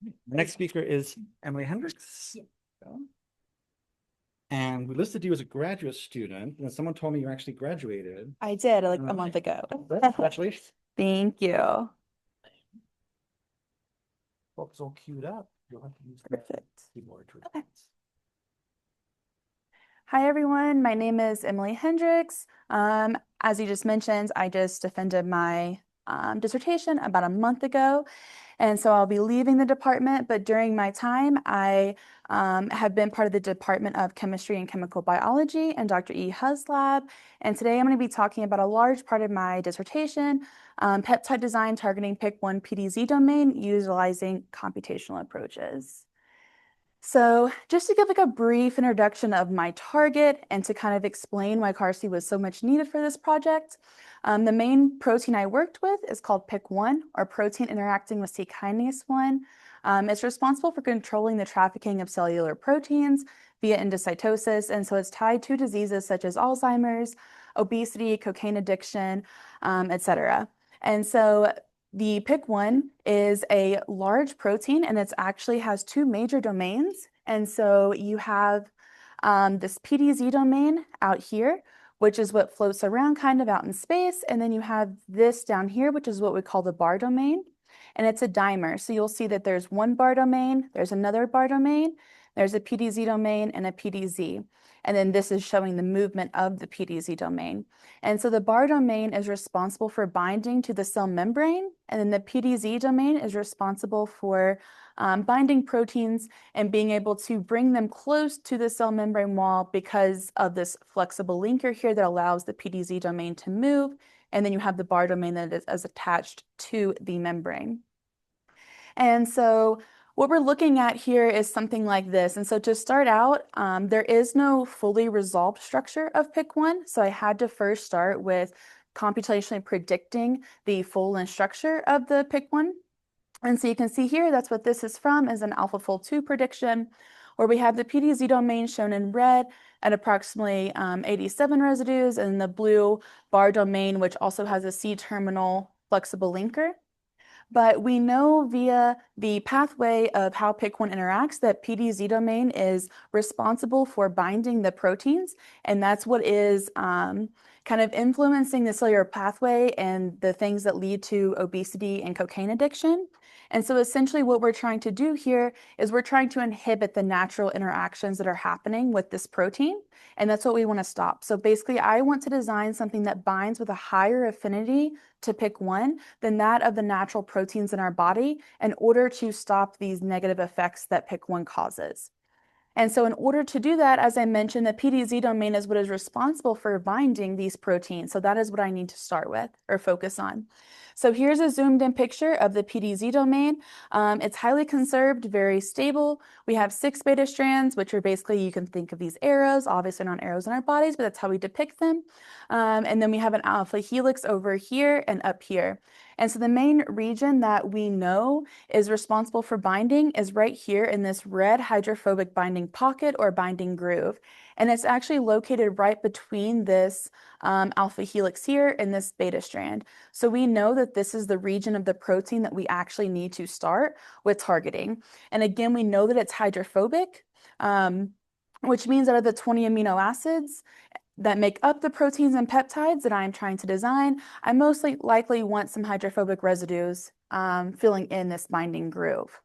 The next speaker is Emily Hendrix. Yeah. And we listed you as a graduate student, and someone told me you actually graduated. I did like a month ago. Congratulations. Thank you. Folks all queued up. You'll have to use the Perfect. keyboard to Okay. Hi, everyone. My name is Emily Hendrix. As you just mentioned, I just defended my dissertation about a month ago. And so I'll be leaving the department, but during my time, I have been part of the Department of Chemistry and Chemical Biology and Dr. E. Hu's lab. And today I'm going to be talking about a large part of my dissertation, peptide design targeting PICK1 PDZ domain utilizing computational approaches. So just to give like a brief introduction of my target and to kind of explain why CAR-C was so much needed for this project, the main protein I worked with is called PICK1, or protein interacting with C kinase 1. It's responsible for controlling the trafficking of cellular proteins via endocytosis, and so it's tied to diseases such as Alzheimer's, obesity, cocaine addiction, etc. And so the PICK1 is a large protein and it actually has two major domains. And so you have this PDZ domain out here, which is what floats around kind of out in space. And then you have this down here, which is what we call the bar domain. And it's a dimer. So you'll see that there's one bar domain, there's another bar domain, there's a PDZ domain and a PDZ. And then this is showing the movement of the PDZ domain. And so the bar domain is responsible for binding to the cell membrane, and then the PDZ domain is responsible for binding proteins and being able to bring them close to the cell membrane wall because of this flexible linker here that allows the PDZ domain to move. And then you have the bar domain that is attached to the membrane. And so what we're looking at here is something like this. And so to start out, there is no fully resolved structure of PICK1. So I had to first start with computationally predicting the full structure of the PICK1. And so you can see here, that's what this is from, is an AlphaFold 2 prediction, where we have the PDZ domain shown in red at approximately 87 residues, and the blue bar domain, which also has a C-terminal flexible linker. But we know via the pathway of how PICK1 interacts that PDZ domain is responsible for binding the proteins, and that's what is kind of influencing the cellular pathway and the things that lead to obesity and cocaine addiction. And so essentially what we're trying to do here is we're trying to inhibit the natural interactions that are happening with this protein, and that's what we want to stop. So basically, I want to design something that binds with a higher affinity to PICK1 than that of the natural proteins in our body in order to stop these negative effects that PICK1 causes. And so in order to do that, as I mentioned, the PDZ domain is what is responsible for binding these proteins. So that is what I need to start with or focus on. So here's a zoomed in picture of the PDZ domain. It's highly conserved, very stable. We have 6 beta strands, which are basically, you can think of these arrows, obviously not arrows in our bodies, but that's how we depict them. And then we have an alpha helix over here and up here. And so the main region that we know is responsible for binding is right here in this red hydrophobic binding pocket or binding groove. And it's actually located right between this alpha helix here and this beta strand. So we know that this is the region of the protein that we actually need to start with targeting. And again, we know that it's hydrophobic, which means out of the 20 amino acids that make up the proteins and peptides that I'm trying to design, I most likely want some hydrophobic residues filling in this binding groove.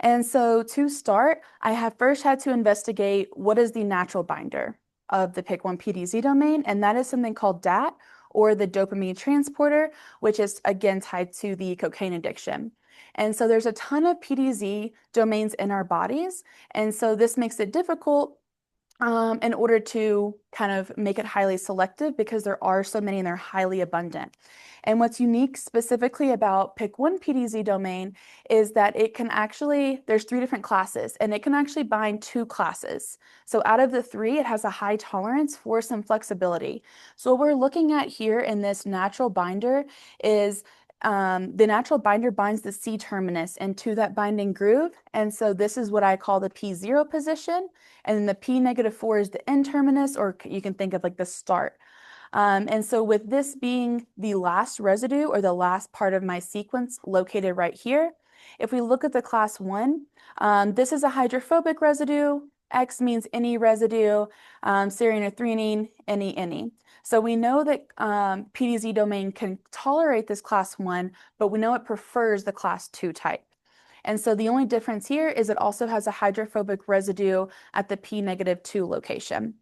And so to start, I have first had to investigate what is the natural binder of the PICK1 PDZ domain, and that is something called DAT, or the dopamine transporter, which is again tied to the cocaine addiction. And so there's a ton of PDZ domains in our bodies, and so this makes it difficult in order to kind of make it highly selective because there are so many and they're highly abundant. And what's unique specifically about PICK1 PDZ domain is that it can actually, there's 3 different classes, and it can actually bind 2 classes. So out of the 3, it has a high tolerance for some flexibility. So what we're looking at here in this natural binder is the natural binder binds the C terminus into that binding groove. And so this is what I call the P0 position. And then the P-4 is the N terminus, or you can think of like the start. And so with this being the last residue or the last part of my sequence located right here, If we look at the class 1, this is a hydrophobic residue. X means any residue, serine or threonine, any. So we know that PDZ domain can tolerate this class 1, but we know it prefers the class 2 type. And so the only difference here is it also has a hydrophobic residue at the P-2 location.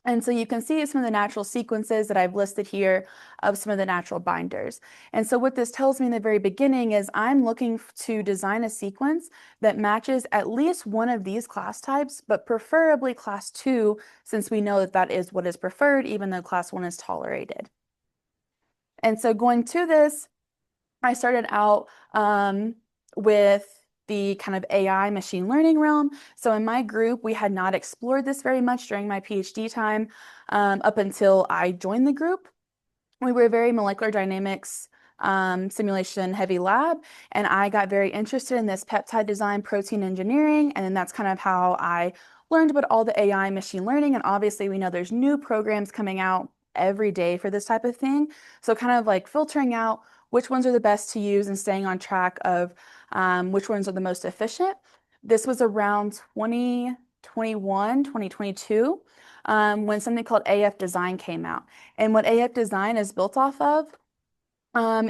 And so you can see some of the natural sequences that I've listed here of some of the natural binders. And so what this tells me in the very beginning is I'm looking to design a sequence that matches at least one of these class types, but preferably class 2, since we know that that is what is preferred, even though class 1 is tolerated. And so going to this, I started out with the kind of AI machine learning realm. So in my group, we had not explored this very much during my PhD time up until I joined the group. We were a very molecular dynamics simulation heavy lab, and I got very interested in this peptide design, protein engineering, and then that's kind of how I learned about all the AI machine learning. And obviously we know there's new programs coming out every day for this type of thing. So kind of like filtering out which ones are the best to use and staying on track of which ones are the most efficient. This was around 2021, 2022, when something called AF Design came out. And what AF Design is built off of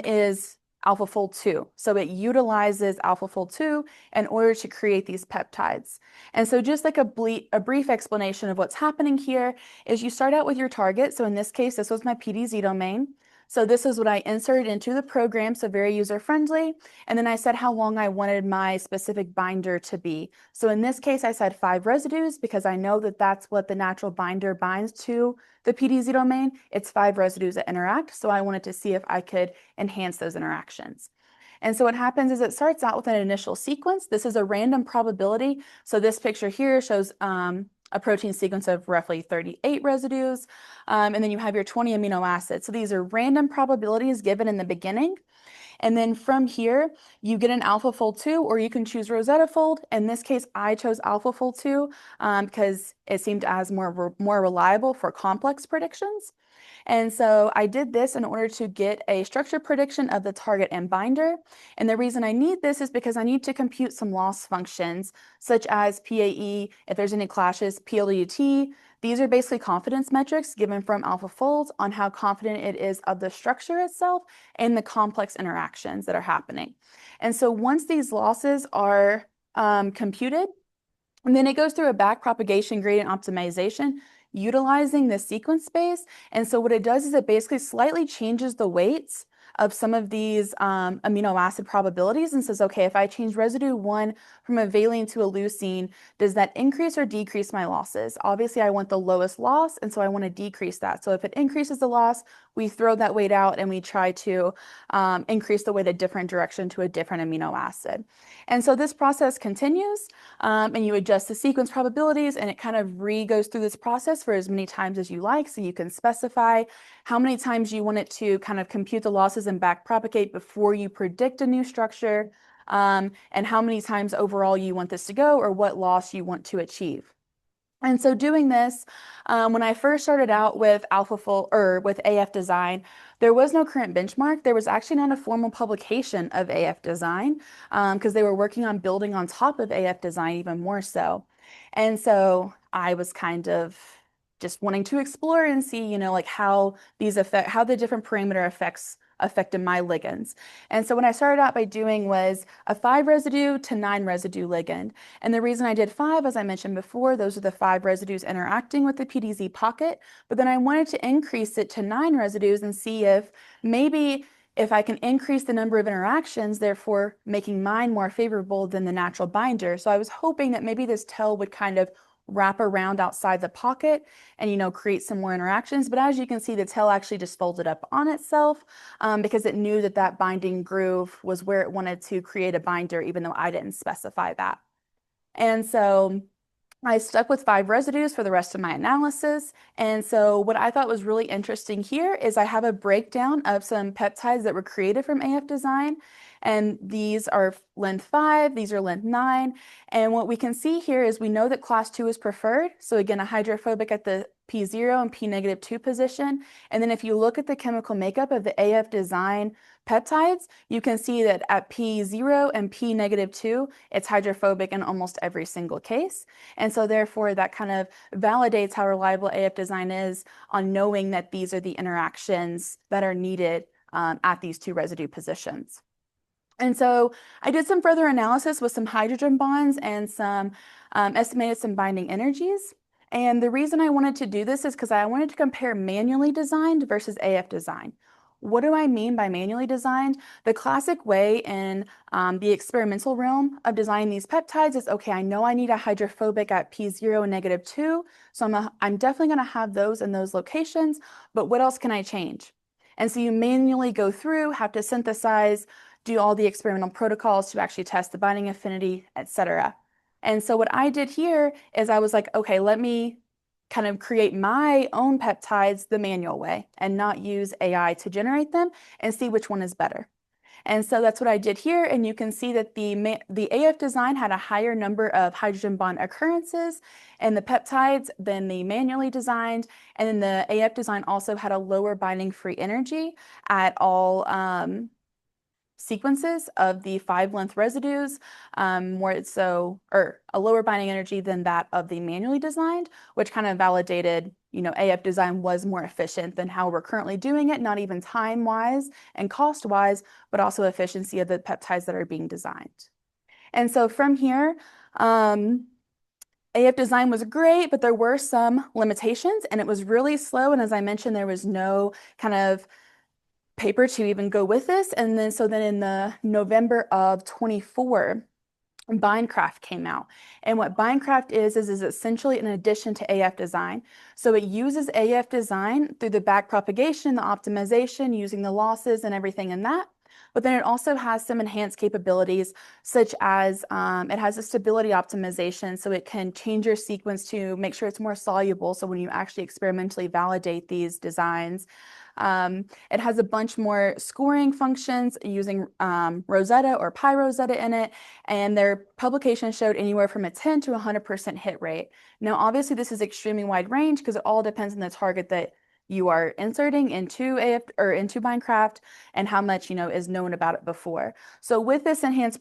is AlphaFold 2. So it utilizes AlphaFold 2 in order to create these peptides. And so just like a brief explanation of what's happening here is you start out with your target. So in this case, this was my PDZ domain. So this is what I inserted into the program, so very user-friendly. And then I said how long I wanted my specific binder to be. So in this case, I said 5 residues because I know that that's what the natural binder binds to the PDZ domain. It's 5 residues that interact. So I wanted to see if I could enhance those interactions. And so what happens is it starts out with an initial sequence. This is a random probability. So this picture here shows a protein sequence of roughly 38 residues. And then you have your 20 amino acids. So these are random probabilities given in the beginning. And then from here, you get an AlphaFold 2, or you can choose Rosetta Fold. In this case, I chose AlphaFold 2 because it seemed as more reliable for complex predictions. And so I did this in order to get a structure prediction of the target and binder. And the reason I need this is because I need to compute some loss functions, such as PAE, if there's any clashes, PLDT. These are basically confidence metrics given from AlphaFold on how confident it is of the structure itself and the complex interactions that are happening. And so once these losses are computed, and then it goes through a back propagation gradient optimization utilizing the sequence space. And so what it does is it basically slightly changes the weights of some of these amino acid probabilities and says, okay, if I change residue 1 from a valine to a leucine, does that increase or decrease my losses? Obviously, I want the lowest loss, and so I want to decrease that. So if it increases the loss, we throw that weight out and we try to increase the weight a different direction to a different amino acid. And so this process continues, and you adjust the sequence probabilities, and it kind of goes through this process for as many times as you like. So you can specify how many times you want it to kind of compute the losses and back propagate before you predict a new structure, and how many times overall you want this to go or what loss you want to achieve. And so doing this, when I first started out with AlphaFold or with AF Design, there was no current benchmark. There was actually not a formal publication of AF Design because they were working on building on top of AF Design even more so. And so I was kind of just wanting to explore and see, you know, like how the different parameter effects affected my ligands. And so what I started out by doing was a 5 residue to 9 residue ligand. And the reason I did 5, as I mentioned before, those are the 5 residues interacting with the PDZ pocket. But then I wanted to increase it to 9 residues and see if maybe if I can increase the number of interactions, therefore making mine more favorable than the natural binder. So I was hoping that maybe this tail would kind of wrap around outside the pocket and, you know, create some more interactions. But as you can see, the tail actually just folded up on itself because it knew that that binding groove was where it wanted to create a binder, even though I didn't specify that. And so I stuck with 5 residues for the rest of my analysis. And so what I thought was really interesting here is I have a breakdown of some peptides that were created from AF Design. And these are length 5, these are length 9. And what we can see here is we know that class 2 is preferred. So again, a hydrophobic at the P0 and P-2 position. And then if you look at the chemical makeup of the AF Design peptides, you can see that at P0 and P -2, it's hydrophobic in almost every single case. And so therefore that kind of validates how reliable AF design is on knowing that these are the interactions that are needed at these two residue positions. And so I did some further analysis with some hydrogen bonds and estimated some binding energies. And the reason I wanted to do this is because I wanted to compare manually designed versus AF design. What do I mean by manually designed? The classic way in the experimental realm of designing these peptides is, okay, I know I need a hydrophobic at P0 and -2, so I'm definitely going to have those in those locations, but what else can I change? And so you manually go through, have to synthesize, do all the experimental protocols to actually test the binding affinity, etc. And so what I did here is I was like, okay, let me kind of create my own peptides the manual way and not use AI to generate them and see which one is better. And so that's what I did here. And you can see that the AF design had a higher number of hydrogen bond occurrences in the peptides than the manually designed. And then the AF design also had a lower binding free energy at all sequences of the 5-length residues, or a lower binding energy than that of the manually designed, which kind of validated, AF design was more efficient than how we're currently doing it, not even time-wise and cost-wise, but also efficiency of the peptides that are being designed. And so from here, AF design was great, but there were some limitations and it was really slow. And as I mentioned, there was no kind of paper to even go with this. And then in the November of 24, Bindcraft came out. And what Bindcraft is essentially an addition to AF design. So it uses AF design through the back propagation, the optimization, using the losses and everything in that. But then it also has some enhanced capabilities, such as it has a stability optimization, so it can change your sequence to make sure it's more soluble. So when you actually experimentally validate these designs, it has a bunch more scoring functions using Rosetta or Pi Rosetta in it, and their publication showed anywhere from a 10 to 100% hit rate. Now, obviously, this is extremely wide range because it all depends on the target that you are inserting into AF or into Minecraft and how much is known about it before. So with this enhanced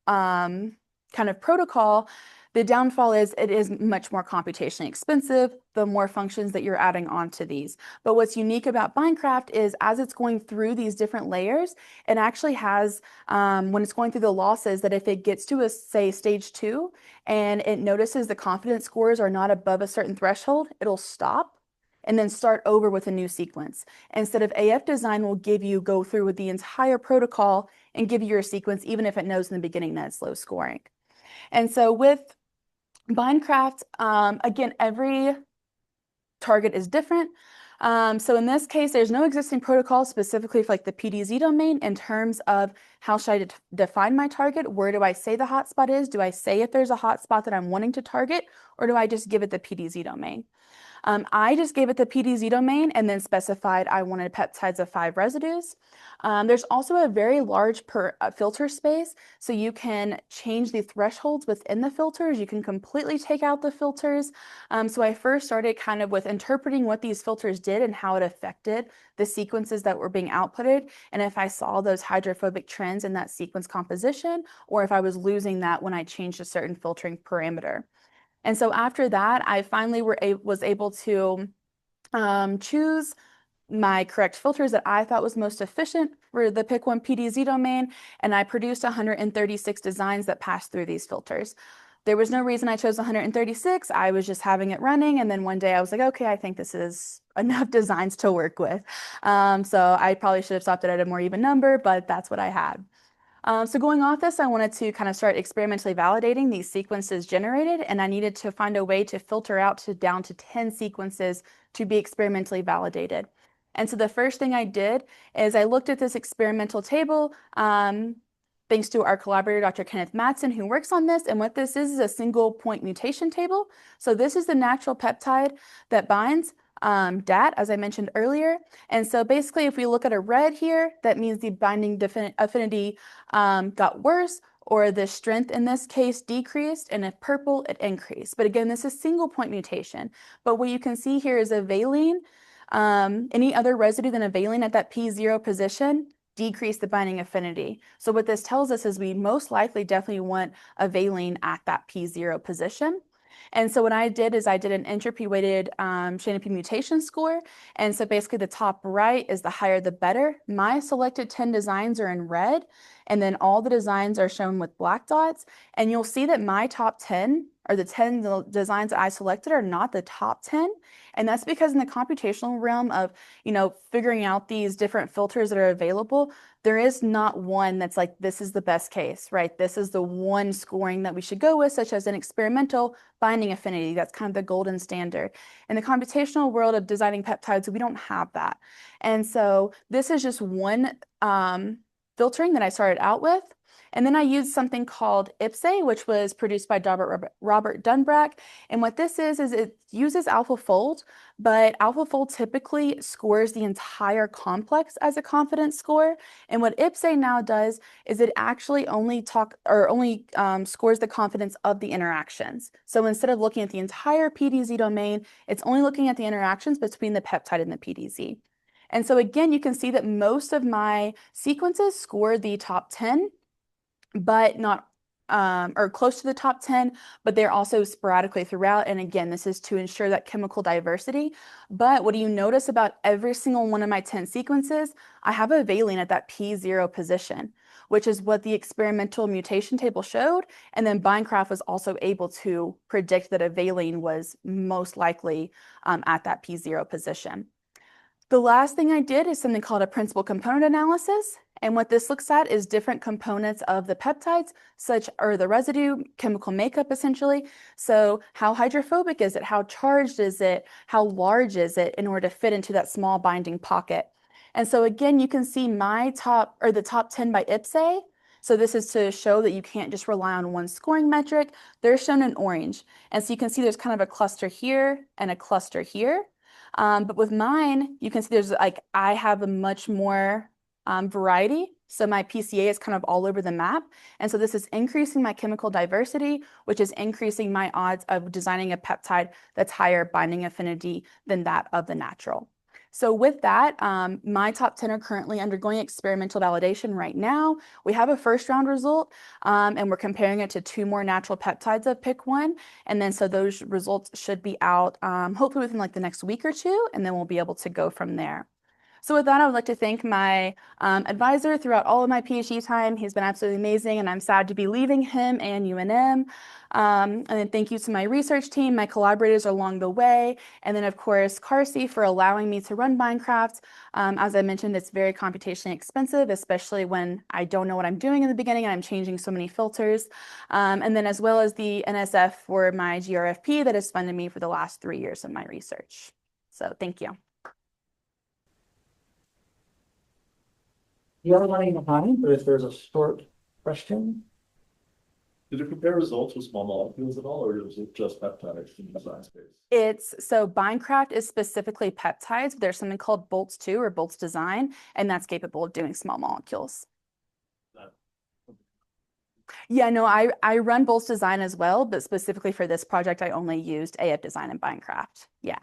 kind of protocol, the downfall is it is much more computationally expensive the more functions that you're adding onto these. But what's unique about Minecraft is as it's going through these different layers, it actually has, when it's going through the losses, that if it gets to say stage 2 and it notices the confidence scores are not above a certain threshold, it'll stop and then start over with a new sequence. Instead of AF design will go through with the entire protocol and give you your sequence, even if it knows in the beginning that it's low scoring. And so with Bindcraft, again, every target is different. So in this case, there's no existing protocol specifically for like the PDZ domain in terms of how should I define my target? Where do I say the hotspot is? Do I say if there's a hotspot that I'm wanting to target, or do I just give it the PDZ domain? I just gave it the PDZ domain and then specified I wanted peptides of 5 residues. There's also a very large filter space, so you can change the thresholds within the filters. You can completely take out the filters. So I first started kind of with interpreting what these filters did and how it affected the sequences that were being outputted, and if I saw those hydrophobic trends in that sequence composition, or if I was losing that when I changed a certain filtering parameter. And so after that, I finally was able to choose my correct filters that I thought was most efficient for the PICK1 PDZ domain, and I produced 136 designs that passed through these filters. There was no reason I chose 136. I was just having it running, and then one day I was like, okay, I think this is enough designs to work with. So I probably should have stopped it at a more even number, but that's what I had. So going off this, I wanted to kind of start experimentally validating these sequences generated, and I needed to find a way to filter out down to 10 sequences to be experimentally validated. And so the first thing I did is I looked at this experimental table, thanks to our collaborator, Dr. Kenneth Matson, who works on this. And what this is a single point mutation table. So this is the natural peptide that binds DAT, as I mentioned earlier. And so basically, if we look at a red here, that means the binding affinity got worse, or the strength in this case decreased, and if purple, it increased. But again, this is single point mutation. But what you can see here is a valine, any other residue than a valine at that P0 position decrease the binding affinity. So what this tells us is we most likely definitely want a valine at that P0 position. And so what I did is I did an entropy-weighted chain of P mutation score. And so basically the top right is the higher the better. My selected 10 designs are in red, and then all the designs are shown with black dots. And you'll see that my top 10, or the 10 designs that I selected, are not the top 10. And that's because in the computational realm of, figuring out these different filters that are available, there is not one that's like, this is the best case, right? This is the one scoring that we should go with, such as an experimental binding affinity. That's kind of the golden standard. In the computational world of designing peptides, we don't have that. And so this is just one filtering that I started out with. And then I used something called IPSE, which was produced by Robert Dunbrack. And what this is it uses AlphaFold, but AlphaFold typically scores the entire complex as a confidence score. And what IPSE now does is it actually only scores the confidence of the interactions. So instead of looking at the entire PDZ domain, it's only looking at the interactions between the peptide and the PDZ. And so again, you can see that most of my sequences score the top 10, but not, or close to the top 10, but they're also sporadically throughout. And again, this is to ensure that chemical diversity. But what do you notice about every single one of my 10 sequences? I have a valine at that P0 position, which is what the experimental mutation table showed. And then Bindcraft was also able to predict that a valine was most likely at that P0 position. The last thing I did is something called a principal component analysis. And what this looks at is different components of the peptides, such as the residue, chemical makeup essentially. So how hydrophobic is it? How charged is it? How large is it in order to fit into that small binding pocket? And so again, you can see the top 10 by IPSE. So this is to show that you can't just rely on one scoring metric. They're shown in orange. And so you can see there's kind of a cluster here and a cluster here. But with mine, you can see I have a much more variety. So my PCA is kind of all over the map. And so this is increasing my chemical diversity, which is increasing my odds of designing a peptide that's higher binding affinity than that of the natural. So with that, my top 10 are currently undergoing experimental validation right now. We have a first round result, and we're comparing it to 2 more natural peptides of PICK1. And then so those results should be out hopefully within like the next week or 2, and then we'll be able to go from there. So with that, I would like to thank my advisor throughout all of my PhD time. He's been absolutely amazing, and I'm sad to be leaving him and UNM. And then thank you to my research team, my collaborators along the way, and then of course, Carsey for allowing me to run Minecraft. As I mentioned, it's very computationally expensive, especially when I don't know what I'm doing in the beginning and I'm changing so many filters. And then as well as the NSF for my GRFP that has funded me for the last 3 years of my research. So thank you. You are running behind, but if there's a short question. Did you compare results with small molecules at all, or was it just peptides in the design space? So Bindcraft is specifically peptides. There's something called Boltz-2 or Boltz Design, and that's capable of doing small molecules. Yeah, no, I run Boltz Design as well, but specifically for this project, I only used AF Design and Bindcraft. Yeah.